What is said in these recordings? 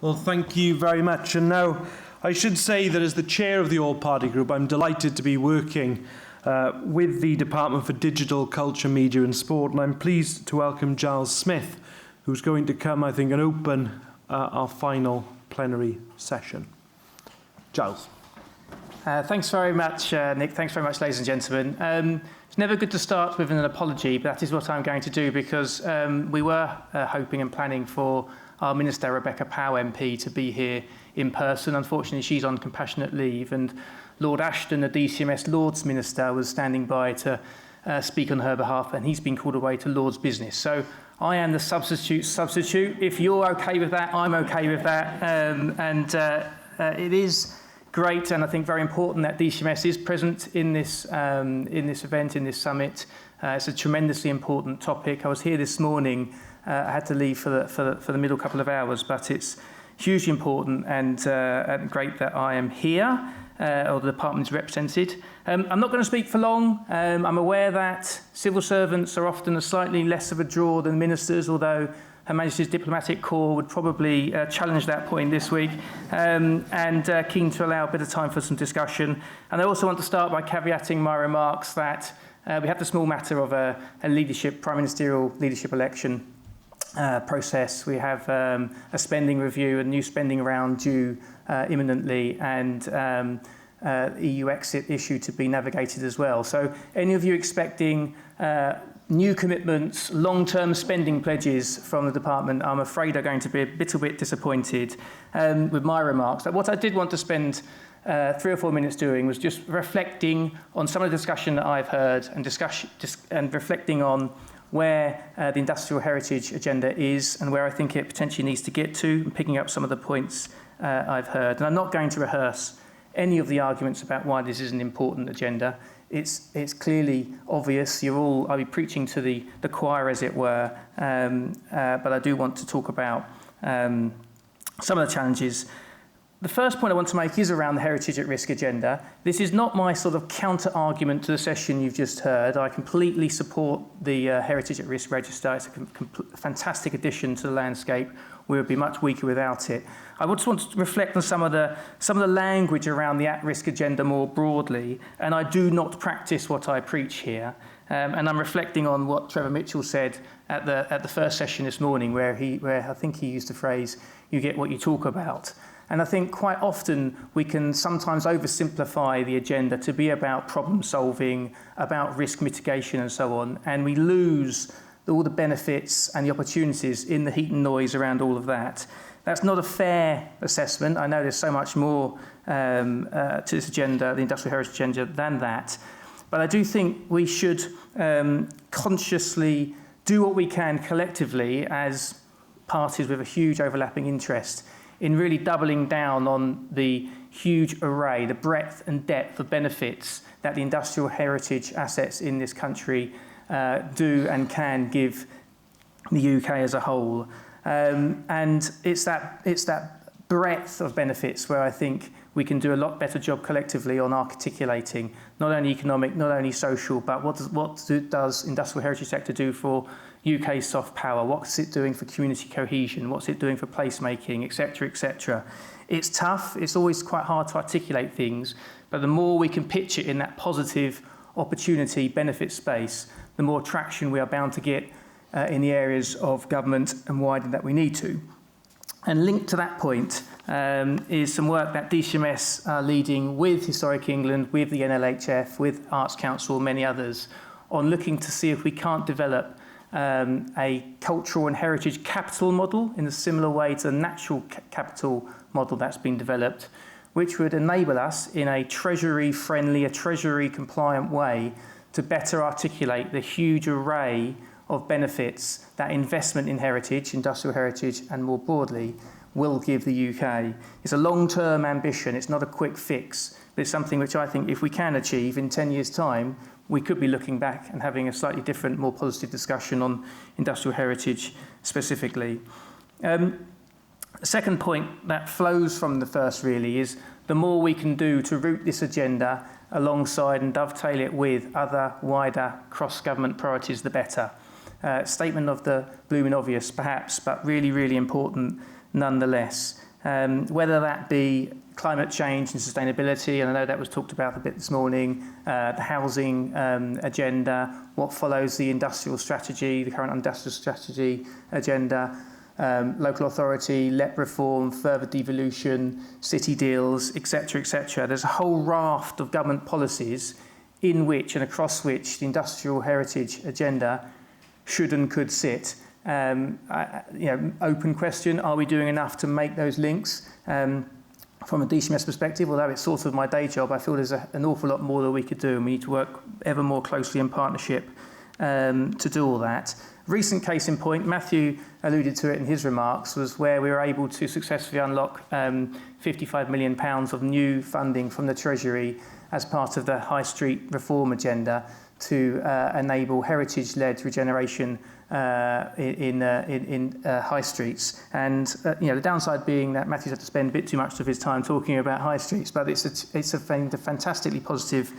Well, thank you very much. And now I should say that as the chair of the All-Party Group, I'm delighted to be working with the Department for Digital, Culture, Media and Sport, and I'm pleased to welcome Giles Smith, who's going to come, I think, and open our final plenary session. Giles. Thanks very much, Nick. Thanks very much, ladies and gentlemen. It's never good to start with an apology, but that is what I'm going to do because we were hoping and planning for our Minister, Rebecca Powell MP, to be here in person. Unfortunately, she's on compassionate leave, and Lord Ashton, the DCMS Lords Minister, was standing by to speak on her behalf, and he's been called away to Lord's business. So I am the substitute. If you're okay with that, I'm okay with that. It is great, and I think very important that DCMS is present in this event, in this summit. It's a tremendously important topic. I was here this morning. I had to leave for the middle couple of hours, but it's hugely important and great that I am here, or the department is represented. I'm not going to speak for long. I'm aware that civil servants are often a slightly less of a draw than ministers, although Her Majesty's Diplomatic Corps would probably challenge that point this week, and keen to allow a bit of time for some discussion. And I also want to start by caveating my remarks that we have the small matter of a prime ministerial leadership election process. We have a spending review, a new spending round due imminently, and EU exit issue to be navigated as well. So any of you expecting new commitments, long-term spending pledges from the department, I'm afraid are going to be a little bit disappointed with my remarks. But what I did want to spend 3 or 4 minutes doing was just reflecting on some of the discussion that I've heard and reflecting on where the industrial heritage agenda is and where I think it potentially needs to get to, and picking up some of the points I've heard. And I'm not going to rehearse any of the arguments about why this is an important agenda. It's clearly obvious. I'll be preaching to the choir, as it were, but I do want to talk about some of the challenges. The first point I want to make is around the Heritage at Risk agenda. This is not my sort of counter-argument to the session you've just heard. I completely support the Heritage at Risk register. It's a fantastic addition to the landscape. We would be much weaker without it. I just want to reflect on some of the language around the at-risk agenda more broadly, and I do not practice what I preach here. And I'm reflecting on what Trevor Mitchell said at the first session this morning, where I think he used the phrase, "You get what you talk about." And I think quite often we can sometimes oversimplify the agenda to be about problem solving, about risk mitigation and so on, and we lose all the benefits and the opportunities in the heat and noise around all of that. That's not a fair assessment. I know there's so much more to this agenda, the industrial heritage agenda, than that. But I do think we should consciously do what we can collectively as parties with a huge overlapping interest in really doubling down on the huge array, the breadth and depth of benefits that the industrial heritage assets in this country do and can give the UK as a whole. And it's that breadth of benefits where I think we can do a lot better job collectively on articulating not only economic, not only social, but what does industrial heritage sector do for UK soft power? What's it doing for community cohesion? What's it doing for placemaking, etc., etc.? It's tough. It's always quite hard to articulate things, but the more we can pitch it in that positive opportunity benefit space, the more traction we are bound to get in the areas of government and wider that we need to. And linked to that point is some work that DCMS are leading with Historic England, with the NLHF, with Arts Council, many others, on looking to see if we can't develop a cultural and heritage capital model in a similar way to the natural capital model that's been developed, which would enable us in a treasury-friendly, a treasury-compliant way to better articulate the huge array of benefits that investment in heritage, industrial heritage, and more broadly, will give the UK. It's a long-term ambition. It's not a quick fix. But it's something which I think if we can achieve in 10 years' time, we could be looking back and having a slightly different, more positive discussion on industrial heritage specifically. The second point that flows from the first really is the more we can do to root this agenda alongside and dovetail it with other wider cross-government priorities, the better. Statement of the blooming obvious, perhaps, but really, really important nonetheless. whether that be climate change and sustainability, and I know that was talked about a bit this morning, the housing agenda, what follows the industrial strategy, the current industrial strategy agenda, local authority, LEP reform, further devolution, city deals, etc., etc. There's a whole raft of government policies in which and across which the industrial heritage agenda should and could sit. Open question, are we doing enough to make those links? From a DCMS perspective, although it's sort of my day job, I feel there's an awful lot more that we could do, and we need to work ever more closely in partnership to do all that. Recent case in point, Matthew alluded to it in his remarks, was where we were able to successfully unlock £55 million of new funding from the Treasury as part of the High Street reform agenda to enable heritage-led regeneration in high streets. And the downside being that Matthew's had to spend a bit too much of his time talking about high streets, but it's a fantastically positive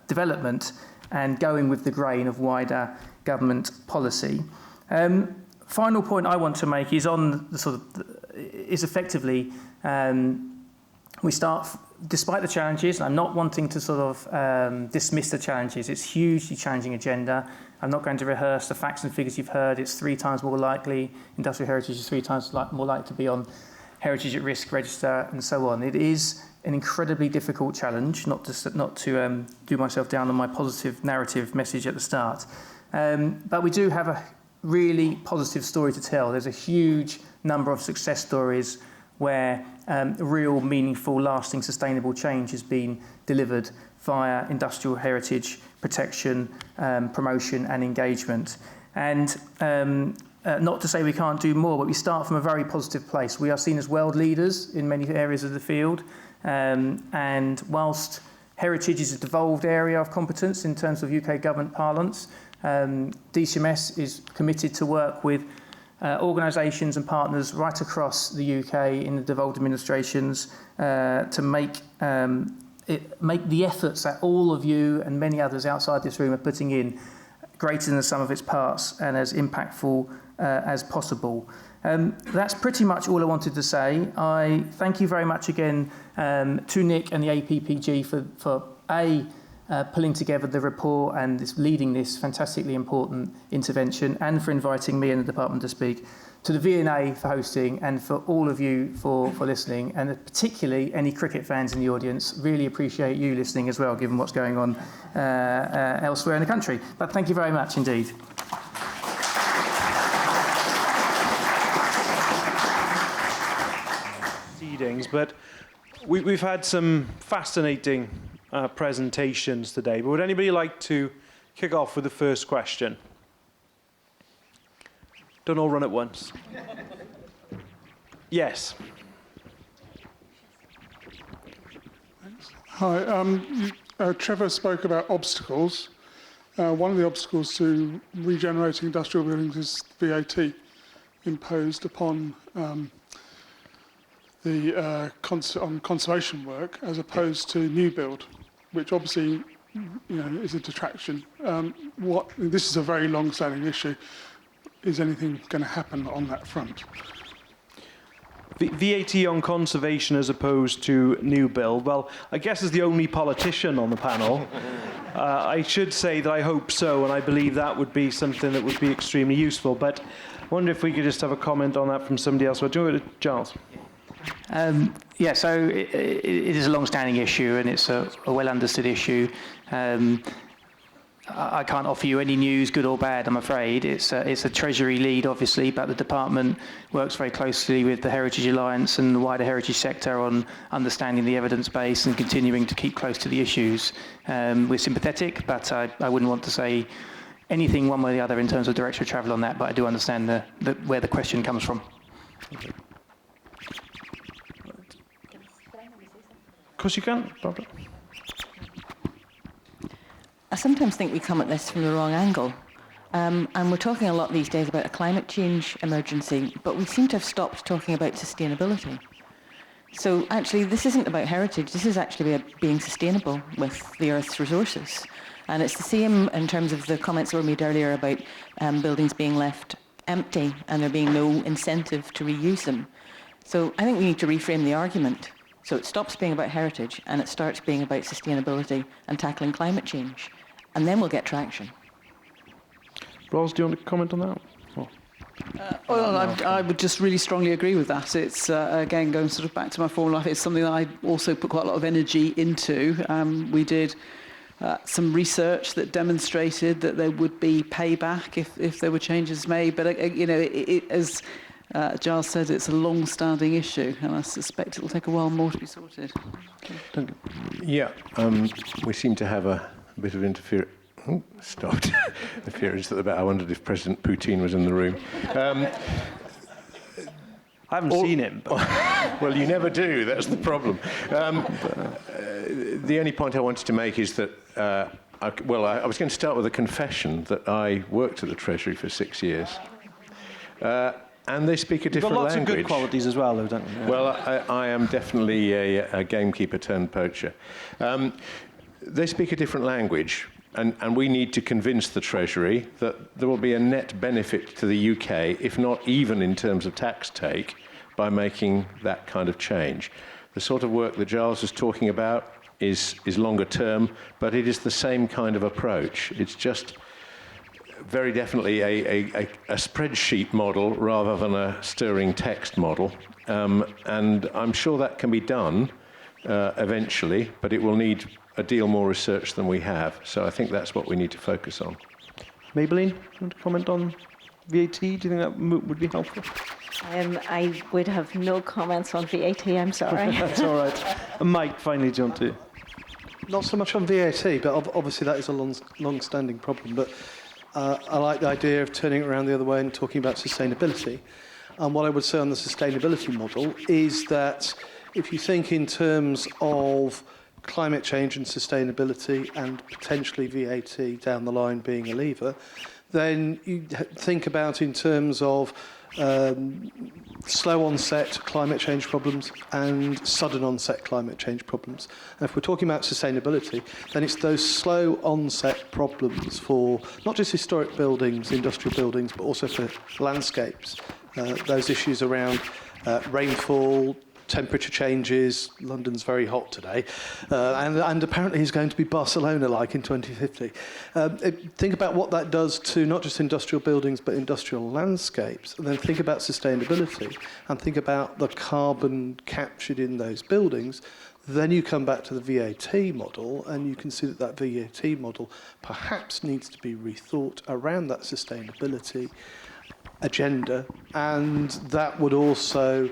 development and going with the grain of wider government policy. Final point I want to make is on the effectively we start, despite the challenges, I'm not wanting to dismiss the challenges. It's a hugely challenging agenda. I'm not going to rehearse the facts and figures you've heard. It's 3 times more likely, industrial heritage is 3 times more likely to be on heritage at risk register and so on. It is an incredibly difficult challenge, not to do myself down on my positive narrative message at the start. But we do have a really positive story to tell. There's a huge number of success stories where real, meaningful, lasting, sustainable change has been delivered via industrial heritage protection, promotion and engagement. And not to say we can't do more, but we start from a very positive place. We are seen as world leaders in many areas of the field. And whilst heritage is a devolved area of competence in terms of UK government parlance, DCMS is committed to work with organisations and partners right across the UK in the devolved administrations to make the efforts that all of you and many others outside this room are putting in greater than the sum of its parts and as impactful as possible. That's pretty much all I wanted to say. I thank you very much again to Nick and the APPG for pulling together the report and leading this fantastically important intervention, and for inviting me and the department to speak, to the V&A for hosting, and for all of you for listening, and particularly any cricket fans in the audience. Really appreciate you listening as well, given what's going on elsewhere in the country. But thank you very much indeed. But we've had some fascinating presentations today. But would anybody like to kick off with the first question? Don't all run at once. Yes. Hi. Trevor spoke about obstacles. One of the obstacles to regenerating industrial buildings is VAT imposed upon on conservation work as opposed to new build, which obviously is a detraction. This is a very long-standing issue. Is anything going to happen on that front? VAT on conservation as opposed to new build. Well, I guess as the only politician on the panel, I should say that I hope so, and I believe that would be something that would be extremely useful. But I wonder if we could just have a comment on that from somebody else. Do you want to, Giles? So it is a long-standing issue, and it's a well-understood issue. I can't offer you any news, good or bad, I'm afraid. It's a Treasury lead, obviously, but the department works very closely with the Heritage Alliance and the wider heritage sector on understanding the evidence base and continuing to keep close to the issues. We're sympathetic, but I wouldn't want to say anything one way or the other in terms of direction of travel on that, but I do understand where the question comes from. Okay. Of course you can, Barbara. I sometimes think we come at this from the wrong angle. And we're talking a lot these days about a climate change emergency, but we seem to have stopped talking about sustainability. So actually, this isn't about heritage. This is actually about being sustainable with the Earth's resources. And it's the same in terms of the comments that were made earlier about buildings being left empty and there being no incentive to reuse them. So I think we need to reframe the argument. So it stops being about heritage and it starts being about sustainability and tackling climate change. And then we'll get traction. Ros, do you want to comment on that? I would just really strongly agree with that. It's, again, going sort of back to my former life, it's something that I also put quite a lot of energy into. We did some research that demonstrated that there would be payback if there were changes made. But, as Giles said, it's a long-standing issue, and I suspect it will take a while more to be sorted. Duncan. Yeah, we seem to have a bit of interference. Oh, stopped. Interference at the back. I wondered if President Putin was in the room. I haven't seen him. But Well, you never do. That's the problem. The only point I wanted to make is that, I was going to start with a confession that I worked at the Treasury for 6 years. And they speak a different language. You've got lots of good qualities as well, though, don't you? Yeah. Well, I am definitely a gamekeeper turned poacher. They speak a different language. And we need to convince the Treasury that there will be a net benefit to the UK, if not even in terms of tax take, by making that kind of change. The sort of work that Giles was talking about is longer term, but it is the same kind of approach. It's just very definitely a spreadsheet model rather than a stirring text model. And I'm sure that can be done eventually, but it will need a deal more research than we have. So I think that's what we need to focus on. Maybelline, do you want to comment on VAT? Do you think that would be helpful? I would have no comments on VAT, I'm sorry. That's all right. And Mike, finally, do you want to? Not so much on VAT, but obviously that is a long-standing problem. But I like the idea of turning it around the other way and talking about sustainability. And what I would say on the sustainability model is that if you think in terms of climate change and sustainability and potentially VAT down the line being a lever, then you think about in terms of slow onset climate change problems and sudden onset climate change problems. And if we're talking about sustainability, then it's those slow onset problems for not just historic buildings, industrial buildings, but also for landscapes. Those issues around rainfall, temperature changes. London's very hot today, and apparently is going to be Barcelona-like in 2050. Think about what that does to not just industrial buildings but industrial landscapes, and then think about sustainability and think about the carbon captured in those buildings. Then you come back to the VAT model, and you can see that that VAT model perhaps needs to be rethought around that sustainability agenda, and that would also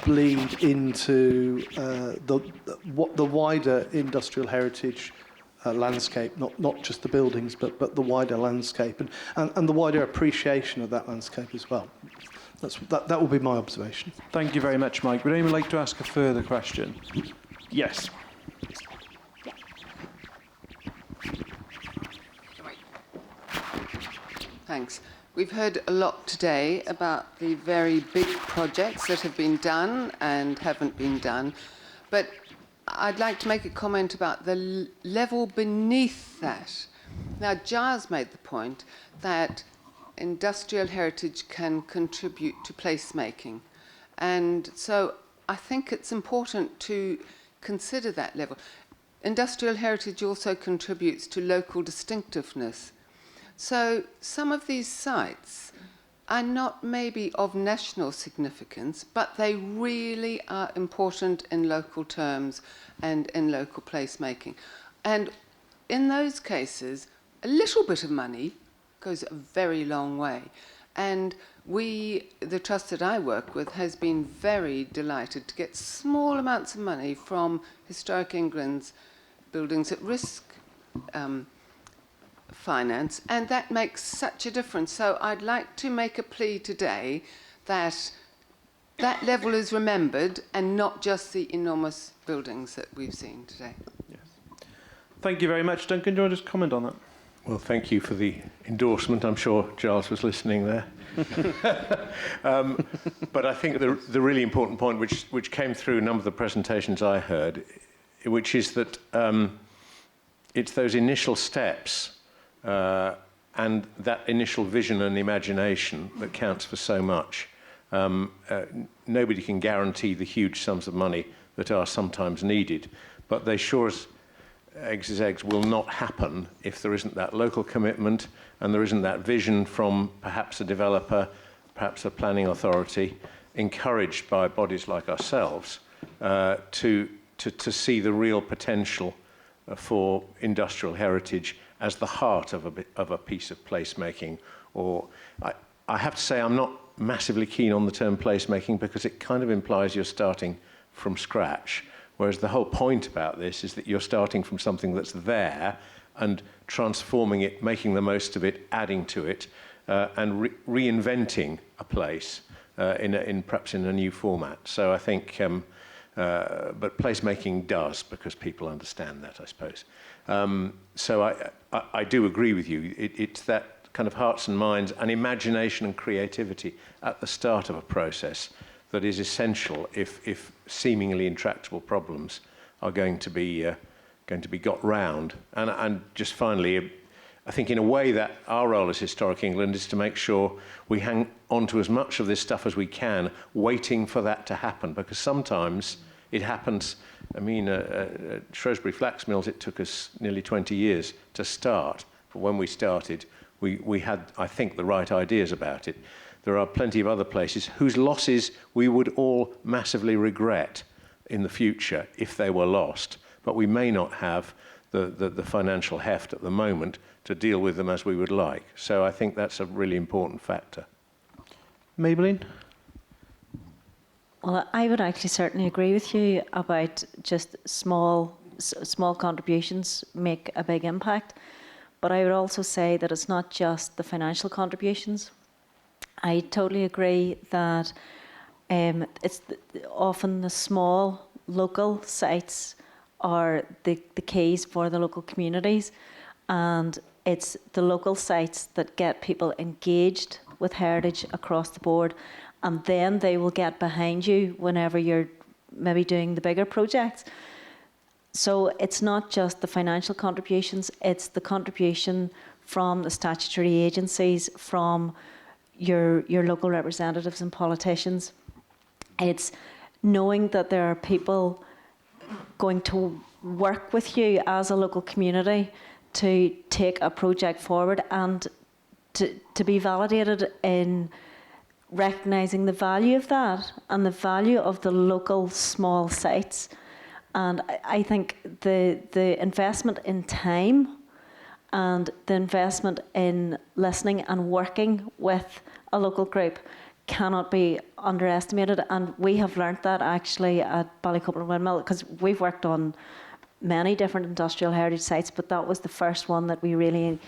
bleed into the wider industrial heritage landscape, not just the buildings, but the wider landscape and the wider appreciation of that landscape as well. That will be my observation. Thank you very much, Mike. Would anyone like to ask a further question? Yes. Thanks. We've heard a lot today about the very big projects that have been done and haven't been done, but I'd like to make a comment about the level beneath that. Now, Giles made the point that industrial heritage can contribute to placemaking, and so I think it's important to consider that level. Industrial heritage also contributes to local distinctiveness. So some of these sites are not maybe of national significance, but they really are important in local terms and in local placemaking. And in those cases, a little bit of money goes a very long way. And the trust that I work with has been very delighted to get small amounts of money from Historic England's Buildings at Risk finance, and that makes such a difference. So I'd like to make a plea today that that level is remembered and not just the enormous buildings that we've seen today. Yes. Thank you very much. Duncan, do you want to just comment on that? Well, thank you for the endorsement. I'm sure Giles was listening there. But I think the really important point, which came through a number of the presentations I heard, which is that it's those initial steps and that initial vision and imagination that counts for so much. Nobody can guarantee the huge sums of money that are sometimes needed, but they sure as eggs is eggs will not happen if there isn't that local commitment and there isn't that vision from perhaps a developer, perhaps a planning authority, encouraged by bodies like ourselves to see the real potential for industrial heritage as the heart of a piece of placemaking. Or I have to say I'm not massively keen on the term placemaking because it kind of implies you're starting from scratch, whereas the whole point about this is that you're starting from something that's there and transforming it, making the most of it, adding to it, and reinventing a place perhaps in a new format. So I think, but placemaking does, because people understand that, I suppose. So I do agree with you. It's that kind of hearts and minds and imagination and creativity at the start of a process that is essential if seemingly intractable problems are going to be got round. And just finally, I think in a way that our role as Historic England is to make sure we hang on to as much of this stuff as we can, waiting for that to happen, because sometimes it happens. I mean, at Shrewsbury Flax Mills, it took us nearly 20 years to start, but when we started, we had, I think, the right ideas about it. There are plenty of other places whose losses we would all massively regret in the future if they were lost, but we may not have the financial heft at the moment to deal with them as we would like. So I think that's a really important factor. Maybelline? Well, I would actually certainly agree with you about just small contributions make a big impact. But I would also say that it's not just the financial contributions. I totally agree that it's often the small local sites are the keys for the local communities, and it's the local sites that get people engaged with heritage across the board, and then they will get behind you whenever you're maybe doing the bigger projects. So it's not just the financial contributions, it's the contribution from the statutory agencies, from your local representatives and politicians. It's knowing that there are people going to work with you as a local community to take a project forward and to be validated in recognising the value of that and the value of the local small sites. And I think the investment in time and the investment in listening and working with a local group cannot be underestimated. And we have learnt that actually at Ballycouple Windmill, because we've worked on many different industrial heritage sites, but that was the first one that we really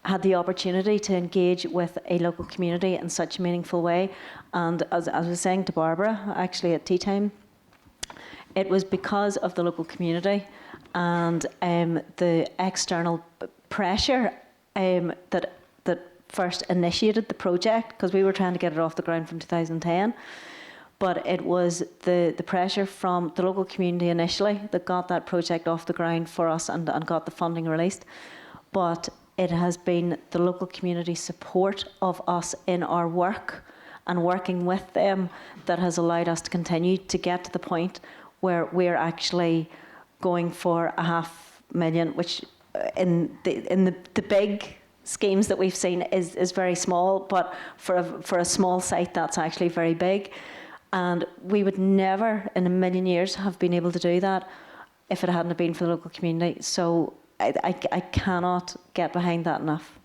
had the opportunity to engage with a local community in such a meaningful way. And as I was saying to Barbara, actually at tea time, it was because of the local community and the external pressure that first initiated the project, because we were trying to get it off the ground from 2010. But it was the pressure from the local community initially that got that project off the ground for us and got the funding released. But it has been the local community support of us in our work and working with them that has allowed us to continue to get to the point where we're actually going for $500,000, which in the big schemes that we've seen is very small, but for a small site that's actually very big. And we would never in a million years have been able to do that if it hadn't been for the local community. So I cannot get behind that enough.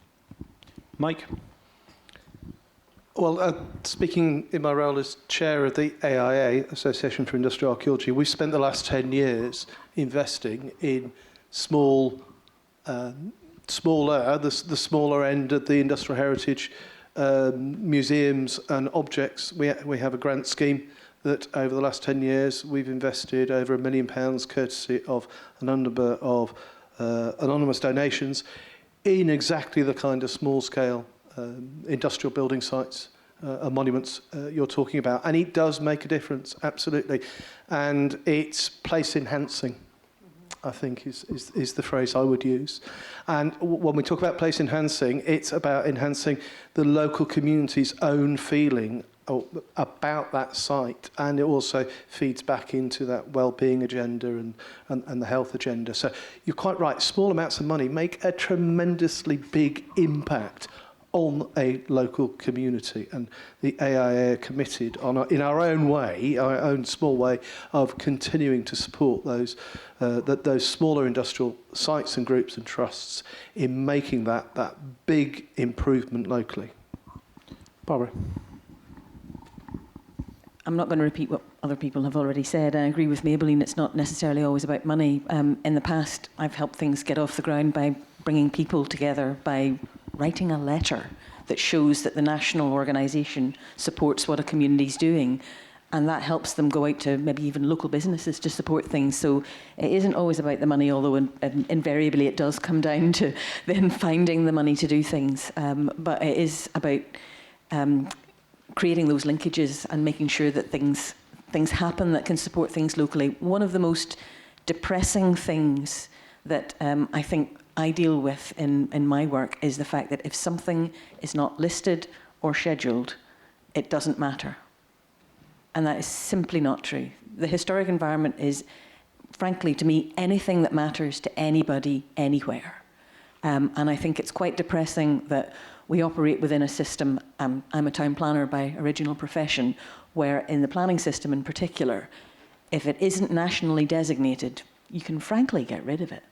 Mike? Well, speaking in my role as chair of the AIA, Association for Industrial Archaeology, we've spent the last 10 years investing in smaller, the smaller end of the industrial heritage museums and objects. We have a grant scheme that over the last 10 years we've invested over £1 million courtesy of a number of anonymous donations in exactly the kind of small-scale industrial building sites and monuments you're talking about. And it does make a difference, absolutely. And it's place enhancing. I think is the phrase I would use. And when we talk about place enhancing, it's about enhancing the local community's own feeling about that site, and it also feeds back into that well-being agenda and the health agenda. So you're quite right, small amounts of money make a tremendously big impact on a local community, and the AIA are committed in our own way, our own small way, of continuing to support those smaller industrial sites and groups and trusts in making that big improvement locally. Barbara. I'm not going to repeat what other people have already said. I agree with Maybelline, it's not necessarily always about money. In the past, I've helped things get off the ground by bringing people together, by writing a letter that shows that the national organisation supports what a community's doing, and that helps them go out to maybe even local businesses to support things. So it isn't always about the money, although invariably it does come down to then finding the money to do things. But it is about creating those linkages and making sure that things happen that can support things locally. One of the most depressing things that I think I deal with in my work is the fact that if something is not listed or scheduled, it doesn't matter. And that is simply not true. The historic environment is, frankly, to me, anything that matters to anybody, anywhere. And I think it's quite depressing that we operate within a system, I'm a town planner by original profession, where in the planning system in particular, if it isn't nationally designated, you can frankly get rid of it.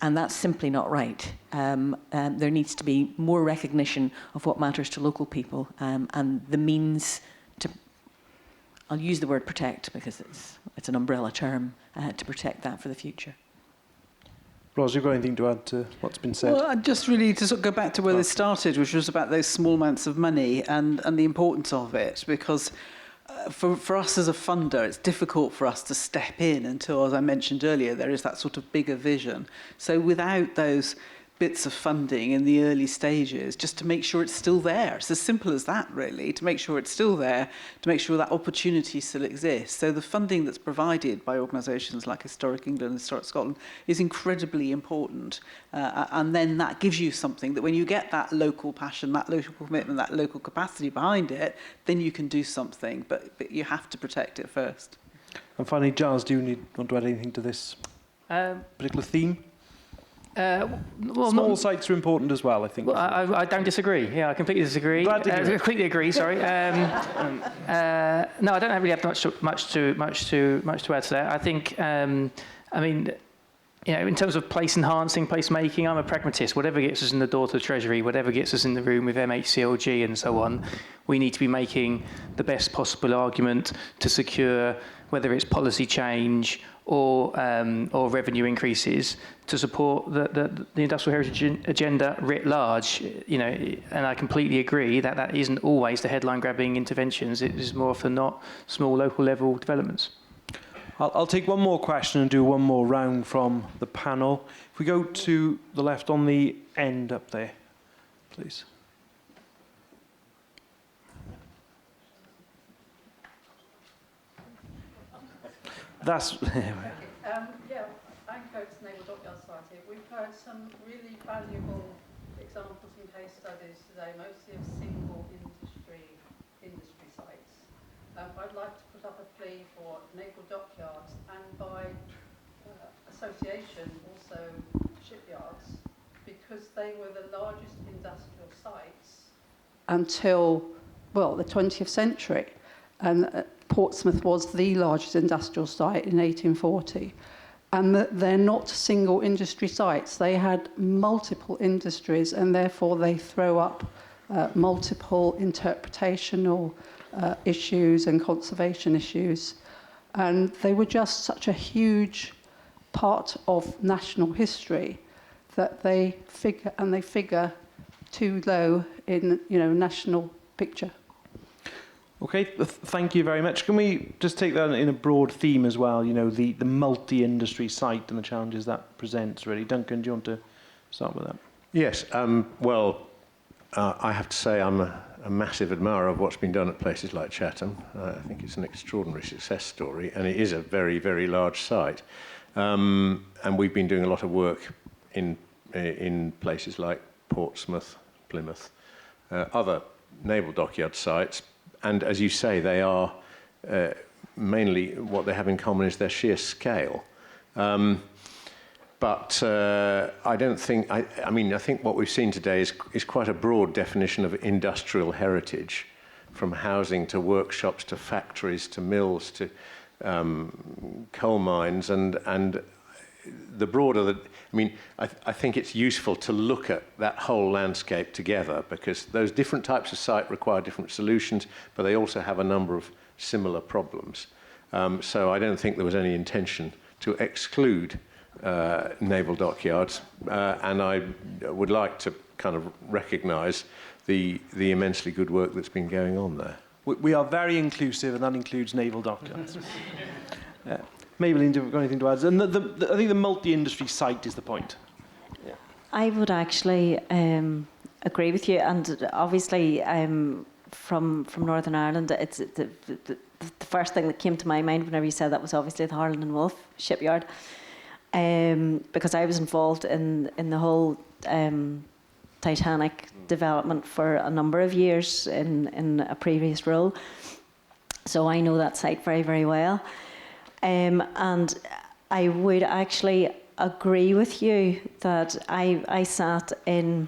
And that's simply not right. There needs to be more recognition of what matters to local people and the means to, I'll use the word protect because it's an umbrella term, to protect that for the future. Ros, you've got anything to add to what's been said? Well, just really to sort of go back to where this started, which was about those small amounts of money and the importance of it, because for us as a funder, it's difficult for us to step in until, as I mentioned earlier, there is that sort of bigger vision. So without those bits of funding in the early stages, just to make sure it's still there. It's as simple as that, really, to make sure it's still there, to make sure that opportunity still exists. So the funding that's provided by organisations like Historic England and Historic Scotland is incredibly important. And then that gives you something that when you get that local passion, that local commitment, that local capacity behind it, then you can do something. But you have to protect it first. And finally, Giles, do you want to add anything to this particular theme? Well, small sites are important as well, I think. Well, I don't disagree. Yeah, I completely disagree. Glad to hear it. Completely agree. Sorry. No, I don't really have much to add to that. I think, I mean, you know, in terms of place enhancing, place making, I'm a pragmatist. Whatever gets us in the door to the Treasury, whatever gets us in the room with MHCLG and so on, we need to be making the best possible argument to secure whether it's policy change or revenue increases to support the industrial heritage agenda writ large. You know, and I completely agree that that isn't always the headline-grabbing interventions. It is more often not small local level developments. I'll take one more question and do one more round from the panel. If we go to the left on the end up there, please. That's... Yeah, Ancoats Naval Dockyard Society. We've heard some really valuable examples and case studies today, mostly of single industry sites. I'd like to put up a plea for naval dockyards and by association also shipyards, because they were the largest industrial sites until, well, the 20th century. And Portsmouth was the largest industrial site in 1840. And they're not single industry sites. They had multiple industries, and therefore they throw up multiple interpretational issues and conservation issues. And they were just such a huge part of national history that they figure too low in, you know, national picture. Okay, thank you very much. Can we just take that in a broad theme as well, you know, the multi-industry site and the challenges that presents, really? Duncan, do you want to start with that? Yes, I have to say I'm a massive admirer of what's been done at places like Chatham. I think it's an extraordinary success story, and it is a very, very large site. And we've been doing a lot of work in places like Portsmouth, Plymouth, other naval dockyard sites. And as you say, they are mainly, what they have in common is their sheer scale. But I don't think, I mean, I think what we've seen today is quite a broad definition of industrial heritage, from housing to workshops to factories to mills to coal mines. And the broader, I mean, I think it's useful to look at that whole landscape together, because those different types of site require different solutions, but they also have a number of similar problems. So I don't think there was any intention to exclude naval dockyards, and I would like to kind of recognise the immensely good work that's been going on there. We are very inclusive, and that includes naval dockyards. Maybelline, do you have anything to add? And I think the multi-industry site is the point. Yeah. I would actually agree with you, and obviously from Northern Ireland, it's the first thing that came to my mind whenever you said that was obviously the Harland and Wolff shipyard, because I was involved in the whole Titanic development for a number of years in a previous role, so I know that site very, very well. And I would actually agree with you that I sat in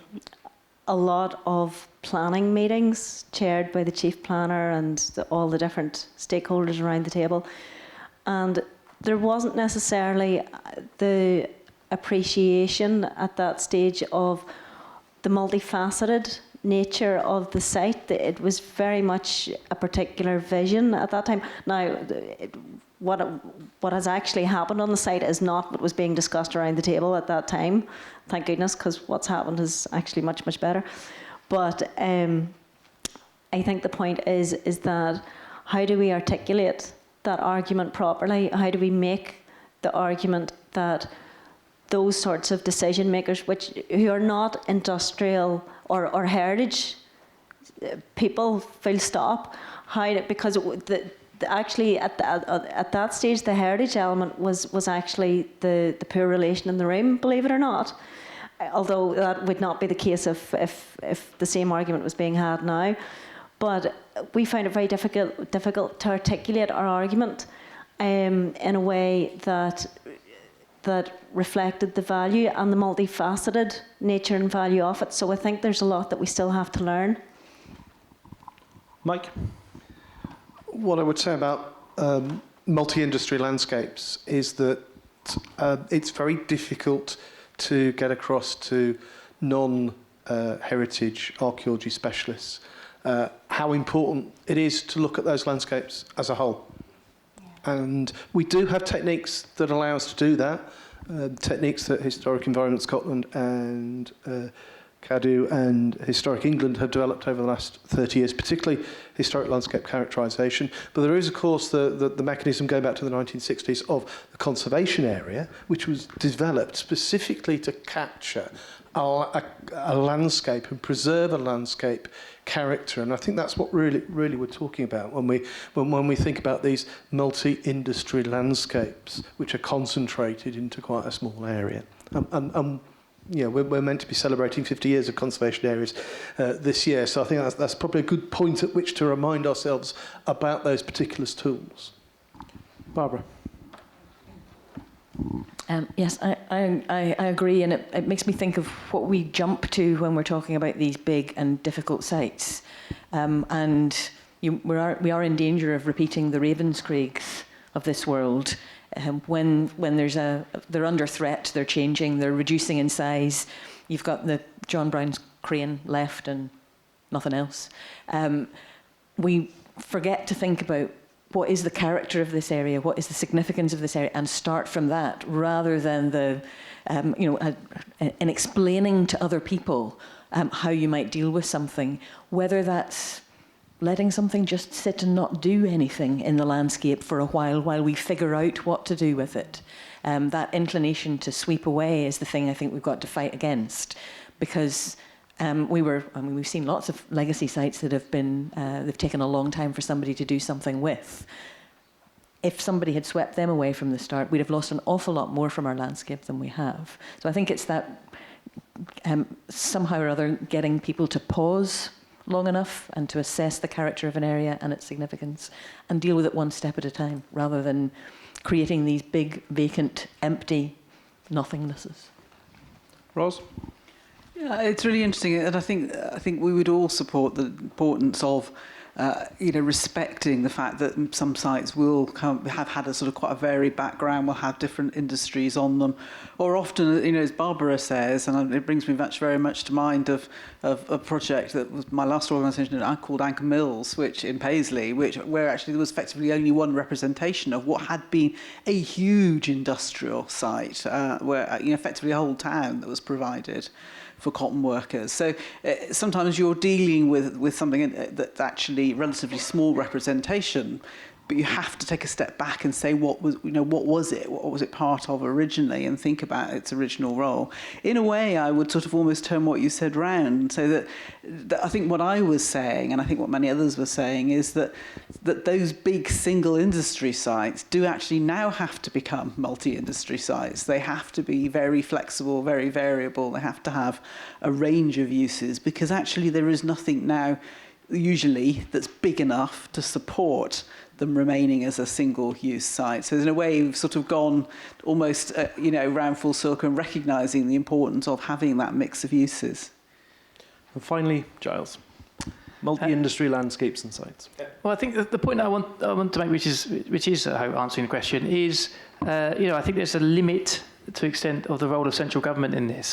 a lot of planning meetings chaired by the chief planner and all the different stakeholders around the table, and there wasn't necessarily the appreciation at that stage of the multifaceted nature of the site. It was very much a particular vision at that time. Now, what has actually happened on the site is not what was being discussed around the table at that time, thank goodness, because what's happened is actually much, much better. But I think the point is that how do we articulate that argument properly? How do we make the argument that those sorts of decision makers, who are not industrial or heritage people, full stop, because actually at that stage the heritage element was actually the poor relation in the room, believe it or not. Although that would not be the case if the same argument was being had now. But we found it very difficult to articulate our argument in a way that reflected the value and the multifaceted nature and value of it. So I think there's a lot that we still have to learn. Mike? What I would say about multi-industry landscapes is that it's very difficult to get across to non-heritage archaeology specialists how important it is to look at those landscapes as a whole. Yeah. And we do have techniques that allow us to do that, techniques that Historic Environment Scotland and CADU and Historic England have developed over the last 30 years, particularly historic landscape characterisation. But there is, of course, the mechanism going back to the 1960s of the conservation area, which was developed specifically to capture a landscape and preserve a landscape character. And I think that's what really we're talking about when we think about these multi-industry landscapes, which are concentrated into quite a small area. Yeah, we're meant to be celebrating 50 years of conservation areas this year, so I think that's probably a good point at which to remind ourselves about those particular tools. Barbara. Yes, I agree, and it makes me think of what we jump to when we're talking about these big and difficult sites. And we are in danger of repeating the Ravenscraigs of this world. When they're under threat, they're changing, they're reducing in size. You've got the John Brown's crane left and nothing else. We forget to think about what is the character of this area, what is the significance of this area, and start from that rather than in explaining to other people how you might deal with something, whether that's letting something just sit and not do anything in the landscape for a while we figure out what to do with it. That inclination to sweep away is the thing I think we've got to fight against, because we've seen lots of legacy sites that have been they've taken a long time for somebody to do something with. if somebody had swept them away from the start, we'd have lost an awful lot more from our landscape than we have. So I think it's that somehow or other getting people to pause long enough and to assess the character of an area and its significance and deal with it one step at a time, rather than creating these big, vacant, empty nothingnesses. Ros? Yeah, it's really interesting, and I think we would all support the importance of respecting the fact that some sites will have had a sort of quite a varied background, will have different industries on them, or often, as Barbara says, and it brings me very much to mind of a project that was my last organisation called Anchor Mills, which in Paisley, where actually there was effectively only one representation of what had been a huge industrial site, where effectively a whole town that was provided for cotton workers. So sometimes you're dealing with something that's actually relatively small representation, but you have to take a step back and say what was it part of originally, and think about its original role. In a way, I would sort of almost turn what you said round and say that I think what I was saying, and I think what many others were saying, is that those big single industry sites do actually now have to become multi-industry sites. They have to be very flexible, very variable. They have to have a range of uses, because actually there is nothing now usually that's big enough to support them remaining as a single-use site. So in a way, we've sort of gone almost, round full circle and recognising the importance of having that mix of uses. And finally, Giles, multi-industry landscapes and sites. Well, I think the point I want to make, which is I hope answering the question, is I think there's a limit to extent of the role of central government in this.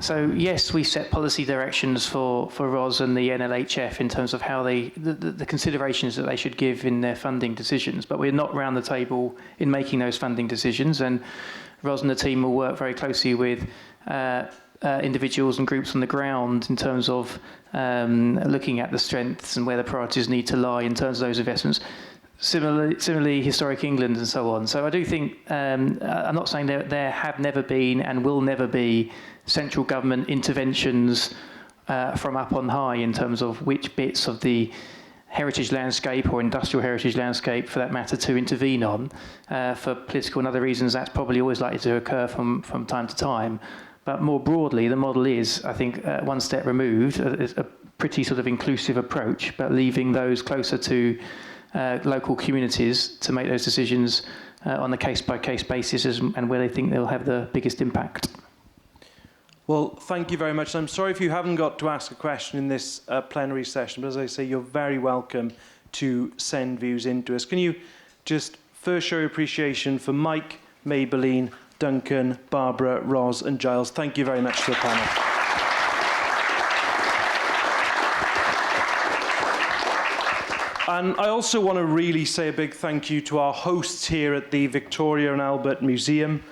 So yes, we set policy directions for ROS and the NLHF in terms of how the considerations that they should give in their funding decisions, but we're not round the table in making those funding decisions, and ROS and the team will work very closely with individuals and groups on the ground in terms of looking at the strengths and where the priorities need to lie in terms of those investments. Similarly, historic England and so on. So I do think, I'm not saying there have never been and will never be central government interventions from up on high in terms of which bits of the heritage landscape or industrial heritage landscape, for that matter, to intervene on. For political and other reasons, that's probably always likely to occur from time to time. But more broadly, the model is, I think, one step removed, a pretty sort of inclusive approach, but leaving those closer to local communities to make those decisions on a case-by-case basis and where they think they'll have the biggest impact. Well, thank you very much. I'm sorry if you haven't got to ask a question in this plenary session, but as I say, you're very welcome to send views into us. Can you just first show your appreciation for Mike, Maybelline, Duncan, Barbara, Ros and Giles. Thank you very much to the panel. And I also want to really say a big thank you to our hosts here at the Victoria and Albert Museum.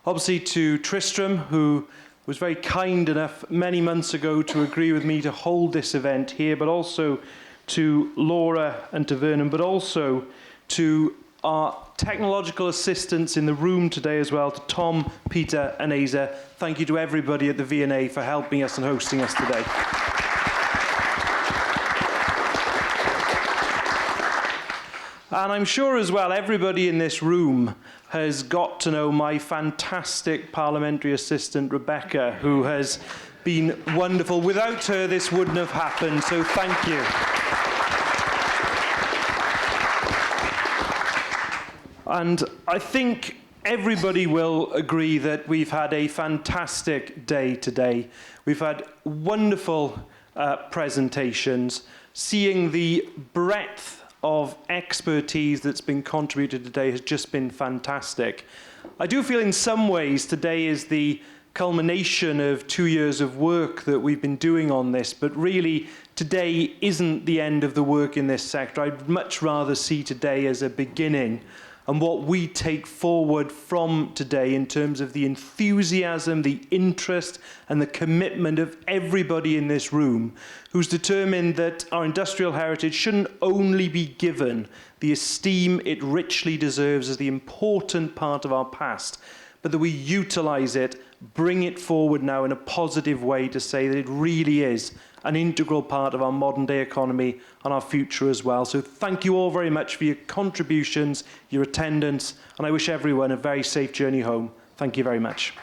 Obviously to Tristram, who was very kind enough many months ago to agree with me to hold this event here, but also to Laura and to Vernon, but also to our technological assistants in the room today as well, to Tom, Peter and Asa. Thank you to everybody at the V&A for helping us and hosting us today. And I'm sure as well everybody in this room has got to know my fantastic parliamentary assistant, Rebecca, who has been wonderful. Without her, this wouldn't have happened, so thank you. And I think everybody will agree that we've had a fantastic day today. We've had wonderful presentations, seeing the breadth of expertise that's been contributed today has just been fantastic. I do feel in some ways today is the culmination of 2 years of work that we've been doing on this, but really today isn't the end of the work in this sector. I'd much rather see today as a beginning, and what we take forward from today in terms of the enthusiasm, the interest and the commitment of everybody in this room who's determined that our industrial heritage shouldn't only be given the esteem it richly deserves as the important part of our past, but that we utilise it, bring it forward now in a positive way to say that it really is an integral part of our modern day economy and our future as well. So thank you all very much for your contributions, your attendance, and I wish everyone a very safe journey home. Thank you very much.